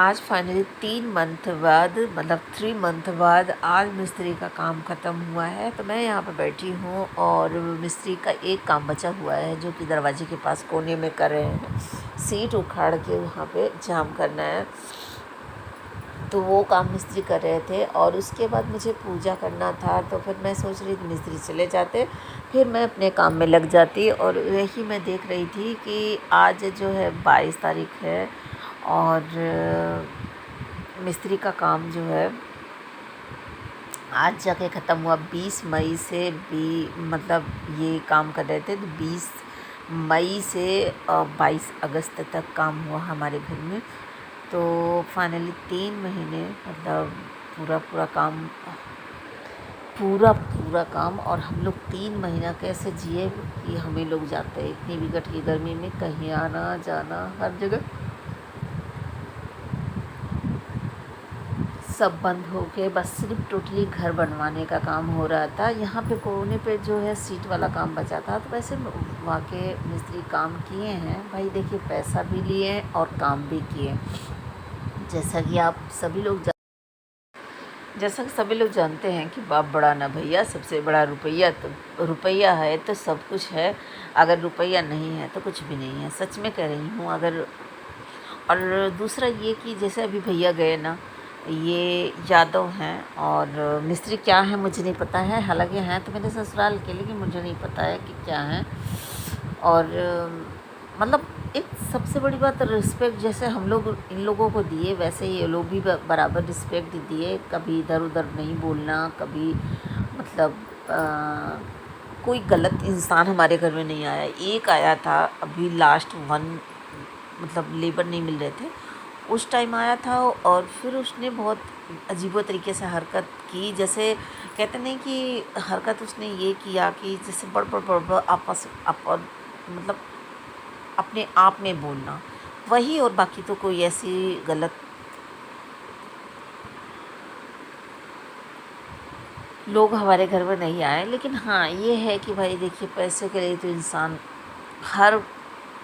आज finally 3 month बाद मतलब 3 मंथ बाद आज मिस्त्री का काम ख़त्म हुआ है। तो मैं यहाँ पे बैठी हूँ और मिस्त्री का एक काम बचा हुआ है जो कि दरवाजे के पास कोने में कर रहे हैं। सीट उखाड़ के वहाँ पे जाम करना है, तो वो काम मिस्त्री कर रहे थे। और उसके बाद मुझे पूजा करना था, तो फिर मैं सोच रही थी मिस्त्री चले जाते, फिर मैं अपने काम में लग जाती। और यही मैं देख रही थी कि आज जो है 22 तारीख है और मिस्त्री का काम जो है आज जाके ख़त्म हुआ। 20 मई से भी मतलब ये काम कर रहे थे, तो 20 मई से 22 अगस्त तक काम हुआ हमारे घर में। तो फाइनली 3 महीने मतलब पूरा काम और हम लोग 3 महीना कैसे जिए कि हमें लोग जानते हैं। इतनी विकट की गर्मी में कहीं आना जाना हर जगह सब बंद हो के बस सिर्फ टोटली घर बनवाने का काम हो रहा था। यहाँ पे कोने पे जो है सीट वाला काम बचा था। तो वैसे वाकई मिस्त्री काम किए हैं भाई, देखिए पैसा भी लिए और काम भी किए। जैसा कि सभी लोग जानते हैं कि बाप बड़ा ना भैया, सबसे बड़ा रुपया। तो रुपया है तो सब कुछ है, अगर रुपया नहीं है तो कुछ भी नहीं है। सच में कह रही हूँ। अगर और दूसरा ये कि जैसे अभी भैया गए ना, ये यादव हैं और मिस्त्री क्या है मुझे नहीं पता है। हालांकि हैं तो मेरे ससुराल के, लेकिन मुझे नहीं पता है कि क्या हैं। और मतलब एक सबसे बड़ी बात रिस्पेक्ट, जैसे हम लोग इन लोगों को दिए वैसे ये लोग भी बराबर रिस्पेक्ट दिए। कभी इधर उधर नहीं बोलना, कभी मतलब कोई गलत इंसान हमारे घर में नहीं आया। एक आया था अभी लास्ट वन, मतलब लेबर नहीं मिल रहे थे उस टाइम आया था, और फिर उसने बहुत अजीबो तरीके से हरकत की। जैसे कहते नहीं कि हरकत उसने ये किया कि जैसे बड़ आपस मतलब अपने आप में बोलना वही, और बाकी तो कोई ऐसी गलत लोग हमारे घर में नहीं आए। लेकिन हाँ ये है कि भाई देखिए, पैसे के लिए तो इंसान हर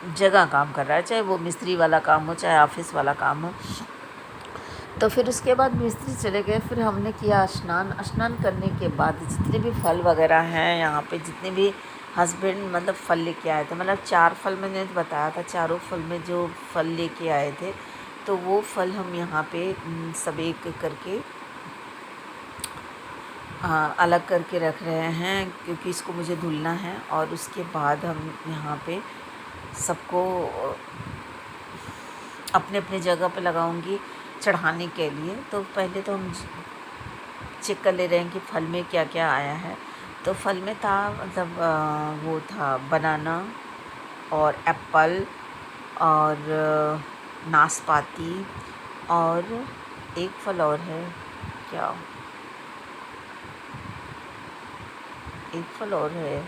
जगह काम कर रहा है, चाहे वो मिस्त्री वाला काम हो चाहे ऑफिस वाला काम हो। तो फिर उसके बाद मिस्त्री चले गए, फिर हमने किया स्नान करने के बाद जितने भी फल वगैरह हैं यहाँ पे, जितने भी हस्बैंड मतलब फल लेके आए थे, मतलब 4 फल मैंने बताया था, चारों फल में जो फल लेके आए थे तो वो फल हम यहाँ पे सब एक करके अलग करके रख रहे हैं, क्योंकि इसको मुझे धुलना है। और उसके बाद हम यहाँ पे सबको अपने अपने जगह पे लगाऊंगी चढ़ाने के लिए। तो पहले तो हम चेक कर ले रहे हैं कि फल में क्या क्या आया है। तो फल में था मतलब वो था बनाना और एप्पल और नाशपाती, और एक फल और है क्या, एक फल और है।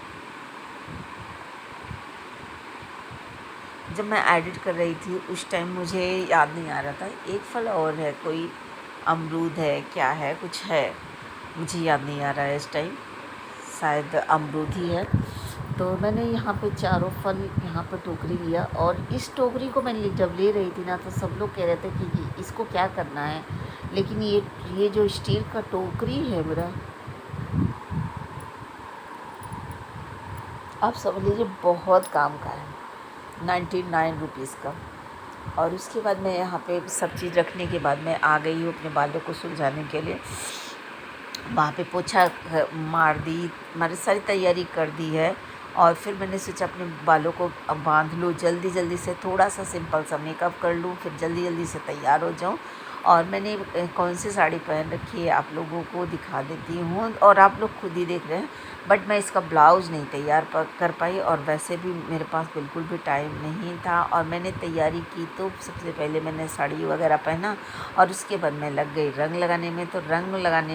जब मैं एडिट कर रही थी उस टाइम मुझे याद नहीं आ रहा था। एक फल और है, कोई अमरूद है क्या है, कुछ है, मुझे याद नहीं आ रहा है इस टाइम, शायद अमरूद ही है। तो मैंने यहाँ पे चारों फल यहाँ पे टोकरी लिया, और इस टोकरी को मैं जब ले रही थी ना, तो सब लोग कह रहे थे कि इसको क्या करना है। लेकिन ये जो स्टील का टोकरी है मेरा, आप समझ लीजिए बहुत काम का है, 99 रुपीज़ का। और उसके बाद मैं यहाँ पे सब चीज़ रखने के बाद मैं आ गई हूँ अपने बालों को सुलझाने के लिए। वहाँ पे पोछा मार दी, हमारी सारी तैयारी कर दी है। और फिर मैंने सोचा अपने बालों को अब बांध लूँ, जल्दी जल्दी से थोड़ा सा सिंपल सा मेकअप कर लूँ, फिर जल्दी जल्दी से तैयार हो जाऊँ। और मैंने कौन सी साड़ी पहन रखी है आप लोगों को दिखा देती हूँ, और आप लोग खुद ही देख रहे हैं। बट मैं इसका ब्लाउज़ नहीं तैयार कर पाई, और वैसे भी मेरे पास बिल्कुल भी टाइम नहीं था। और मैंने तैयारी की तो सबसे पहले मैंने साड़ी वगैरह पहना, और उसके बाद मैं लग गई रंग लगाने में। तो रंग लगाने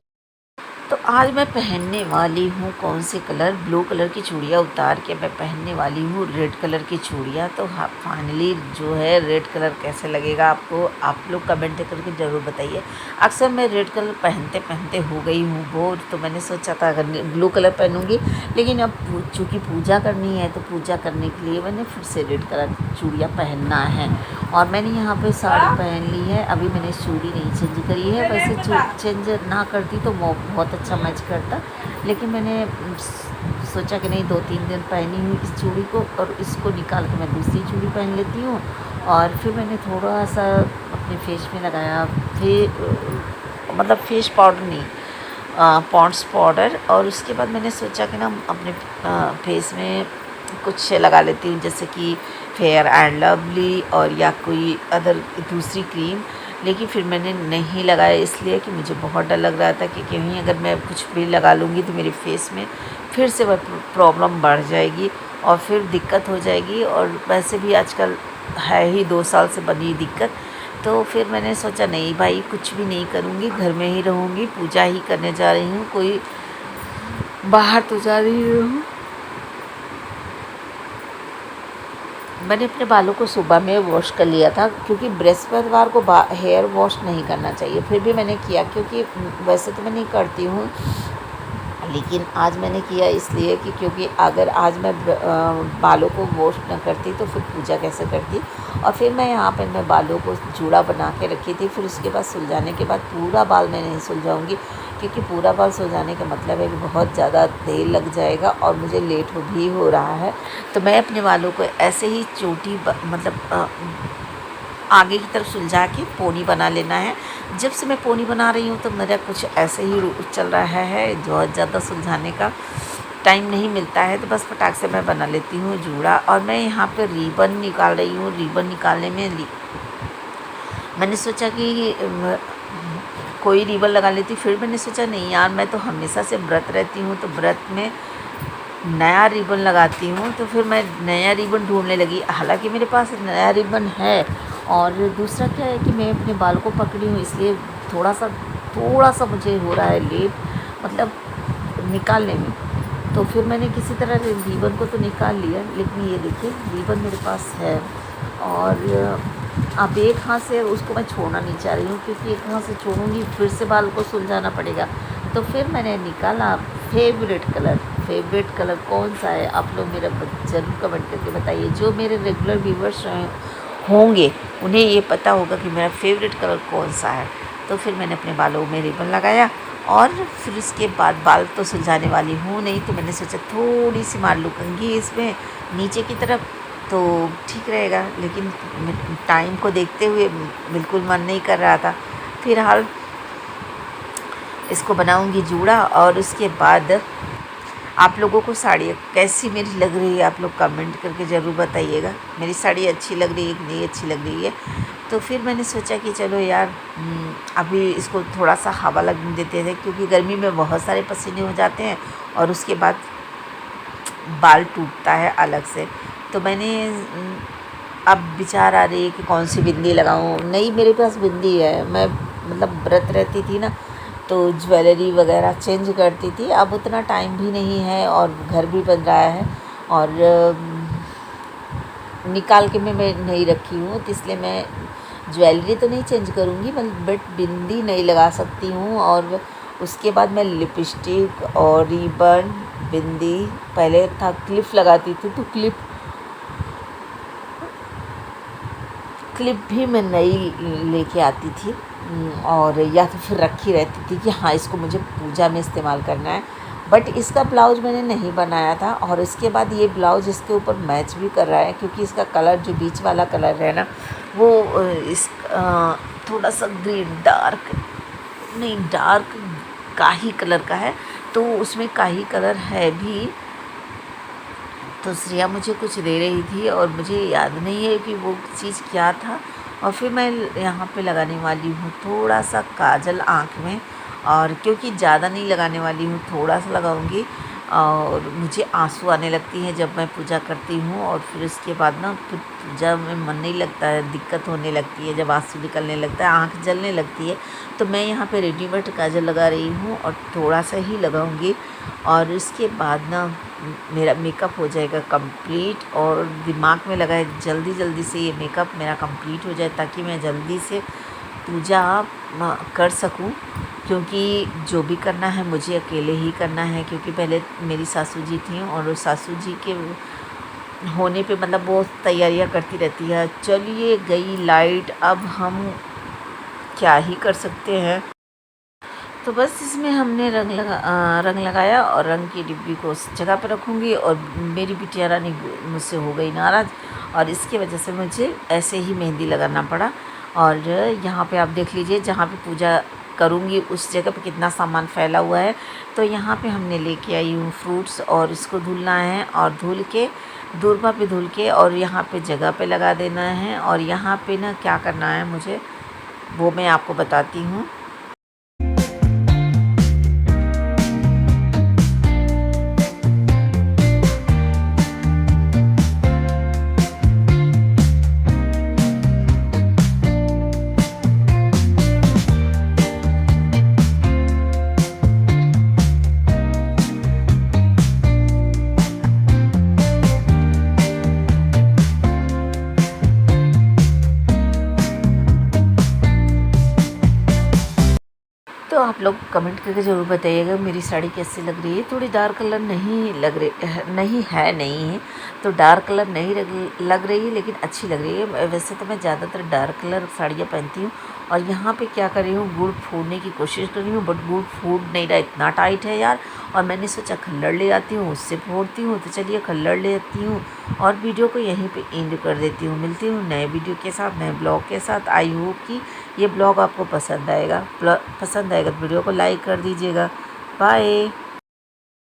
तो आज मैं पहनने वाली हूँ कौन सी कलर, ब्लू कलर की चूड़ियाँ उतार के मैं पहनने वाली हूँ रेड कलर की चूड़ियाँ। तो हाँ, फाइनली जो है रेड कलर कैसे लगेगा आपको, आप लोग कमेंट करके ज़रूर बताइए। अक्सर मैं रेड कलर पहनते पहनते हो गई हूँ बोर, तो मैंने सोचा था अगर ब्लू कलर पहनूँगी, लेकिन अब चूँकि पूजा करनी है तो पूजा करने के लिए मैंने फिर से रेड कलर की चूड़ियाँ पहनना है। और मैंने यहाँ पे साड़ी पहन ली है, अभी मैंने चूड़ी नहीं चेंज करी है। वैसे चेंज ना करती तो बहुत अच्छा मैच करता, लेकिन मैंने सोचा कि नहीं 2-3 दिन पहनी हुई इस चूड़ी को, और इसको निकाल के मैं दूसरी चूड़ी पहन लेती हूँ। और फिर मैंने थोड़ा सा अपने फेस में लगाया, मतलब फेस पाउडर नहीं, पॉन्ड्स पाउडर। और उसके बाद मैंने सोचा कि ना अपने फेस में कुछ लगा लेती हूँ, जैसे कि फेयर एंड लवली और या कोई अदर दूसरी क्रीम। लेकिन फिर मैंने नहीं लगाया, इसलिए कि मुझे बहुत डर लग रहा था कि कहीं अगर मैं कुछ भी लगा लूँगी तो मेरे फेस में फिर से वह प्रॉब्लम बढ़ जाएगी और फिर दिक्कत हो जाएगी। और वैसे भी आजकल है ही 2 साल से बनी दिक्कत। तो फिर मैंने सोचा नहीं भाई, कुछ भी नहीं करूँगी, घर में ही रहूँगी, पूजा ही करने जा रही हूँ, कोई बाहर तो जा रही हूँ। मैंने अपने बालों को सुबह में वॉश कर लिया था, क्योंकि बृहस्पतिवार को हेयर वॉश नहीं करना चाहिए, फिर भी मैंने किया, क्योंकि वैसे तो मैं नहीं करती हूँ, लेकिन आज मैंने किया इसलिए कि क्योंकि अगर आज मैं बालों को वॉश न करती तो फिर पूजा कैसे करती। और फिर मैं यहाँ पर मैं बालों को जूड़ा बना के रखी थी। फिर उसके बाद सुलझाने के बाद पूरा बाल मैं नहीं सुलझाऊँगी, क्योंकि पूरा बाल सुलझाने का मतलब है कि बहुत ज़्यादा देर लग जाएगा और मुझे लेट भी हो रहा है। तो मैं अपने बालों को ऐसे ही चोटी मतलब आगे की तरफ सुलझा के पोनी बना लेना है। जब से मैं पोनी बना रही हूँ तो मेरा कुछ ऐसे ही चल रहा है, बहुत ज़्यादा सुलझाने का टाइम नहीं मिलता है, तो बस फटाक से मैं बना लेती हूँ जूड़ा। और मैं यहाँ पे रिबन निकाल रही हूँ। रिबन निकालने में मैंने सोचा कि कोई रिबन लगा लेती, फिर मैंने सोचा नहीं यार, मैं तो हमेशा से व्रत रहती हूँ, तो व्रत में नया रिबन लगाती हूँ। तो फिर मैं नया रिबन ढूंढने लगी, हालांकि मेरे पास नया रिबन है। और दूसरा क्या है कि मैं अपने बाल को पकड़ी हूँ, इसलिए थोड़ा सा मुझे हो रहा है लेट, मतलब निकालने में। तो फिर मैंने किसी तरह रिबन को तो निकाल लिया, लेकिन ये देखिए रिबन मेरे पास है। और अब एक हाथ से उसको मैं छोड़ना नहीं चाह रही हूँ, क्योंकि एक हाथ से छोड़ूंगी फिर से बाल को सुलझाना पड़ेगा। तो फिर मैंने निकाला फेवरेट कलर कौन सा है, आप लोग मेरा ज़रूर कमेंट करके बताइए। जो मेरे रेगुलर व्यूवर्स होंगे उन्हें ये पता होगा कि मेरा फेवरेट कलर कौन सा है। तो फिर मैंने अपने बालों में रिबन लगाया, और फिर उसके बाद बाल तो सुलझाने वाली हूँ नहीं, तो मैंने सोचा थोड़ी सी मार लूँगी इसमें नीचे की तरफ, तो ठीक रहेगा। लेकिन टाइम को देखते हुए बिल्कुल मन नहीं कर रहा था। फिलहाल इसको बनाऊंगी जूड़ा। और उसके बाद आप लोगों को साड़ी कैसी मेरी लग रही है, आप लोग कमेंट करके ज़रूर बताइएगा। मेरी साड़ी अच्छी लग रही है कि नहीं अच्छी लग रही है। तो फिर मैंने सोचा कि चलो यार, अभी इसको थोड़ा सा हवा लगने देते थे, क्योंकि गर्मी में बहुत सारे पसीने हो जाते हैं और उसके बाद बाल टूटता है अलग से। तो मैंने अब विचार आ रही है कि कौन सी बिंदी लगाऊं। नहीं, मेरे पास बिंदी है, मैं मतलब व्रत रहती थी ना, तो ज्वेलरी वगैरह चेंज करती थी। अब उतना टाइम भी नहीं है और घर भी बन रहा है, और निकाल के मैं नहीं रखी हूँ, तो इसलिए मैं ज्वेलरी तो नहीं चेंज करूँगी, बट बिंदी नहीं लगा सकती हूँ। और उसके बाद मैं लिपस्टिक और रिबन, बिंदी, पहले था क्लिप लगाती थी, तो क्लिप भी मैं नई लेके आती थी, और या तो फिर रखी रहती थी कि हाँ इसको मुझे पूजा में इस्तेमाल करना है। बट इसका ब्लाउज मैंने नहीं बनाया था, और इसके बाद ये ब्लाउज इसके ऊपर मैच भी कर रहा है, क्योंकि इसका कलर जो बीच वाला कलर है ना, वो थोड़ा सा ग्रीन डार्क काही कलर का है, तो उसमें काही कलर है भी। तो श्रेया मुझे कुछ दे रही थी और मुझे याद नहीं है कि वो चीज़ क्या था। और फिर मैं यहाँ पे लगाने वाली हूँ थोड़ा सा काजल आँख में, और क्योंकि ज़्यादा नहीं लगाने वाली हूँ, थोड़ा सा लगाऊंगी। और मुझे आंसू आने लगती हैं जब मैं पूजा करती हूँ। और फिर उसके बाद ना फिर पूजा में मन नहीं लगता है, दिक्कत होने लगती है, जब आंसू निकलने लगता है, आँख जलने लगती है। तो मैं यहाँ पे रेडीमेड काजल लगा रही हूँ और थोड़ा सा ही लगाऊंगी और इसके बाद ना मेरा मेकअप हो जाएगा कंप्लीट। और दिमाग में लगा है जल्दी जल्दी से ये मेकअप मेरा कंप्लीट हो जाए ताकि मैं जल्दी से पूजा कर सकूं, क्योंकि जो भी करना है मुझे अकेले ही करना है। क्योंकि पहले मेरी सासू जी थी और सासू जी के होने पे मतलब वो तैयारियां करती रहती है। चलिए गई लाइट, अब हम क्या ही कर सकते हैं। तो बस इसमें हमने रंग लगाया और रंग की डिब्बी को उस जगह पर रखूँगी। और मेरी बिटिया रानी मुझसे हो गई नाराज़ और इसकी वजह से मुझे ऐसे ही मेहंदी लगाना पड़ा। और यहाँ पे आप देख लीजिए जहाँ पे पूजा करूँगी उस जगह पे कितना सामान फैला हुआ है। तो यहाँ पे हमने लेके आई हूँ फ्रूट्स और इसको धुलना है और धुल के दूरबा पे धुल के और यहाँ पे जगह पे लगा देना है। और यहाँ पे ना क्या करना है मुझे वो मैं आपको बताती हूँ। तो आप लोग कमेंट करके ज़रूर बताइएगा मेरी साड़ी कैसी लग रही है। थोड़ी डार्क कलर नहीं लग रही, नहीं है तो डार्क कलर नहीं लग रही है, लेकिन अच्छी लग रही है। वैसे तो मैं ज़्यादातर डार्क कलर साड़ियाँ पहनती हूँ। और यहाँ पे क्या कर रही हूँ, गुड़ फोड़ने की कोशिश कर रही हूँ, बट गुड़ फूट नहीं रहा, इतना टाइट है यार। और मैंने सोचा खल्लड़ ले आती हूँ, उससे फोड़ती हूँ। तो चलिए खल्लड़ ले आती हूँ और वीडियो को यहीं पे एंड कर देती हूँ। मिलती हूँ नए वीडियो के साथ, नए ब्लॉग के साथ। आई होप कि ये ब्लॉग आपको पसंद आएगा। तो वीडियो को लाइक कर दीजिएगा। बाय।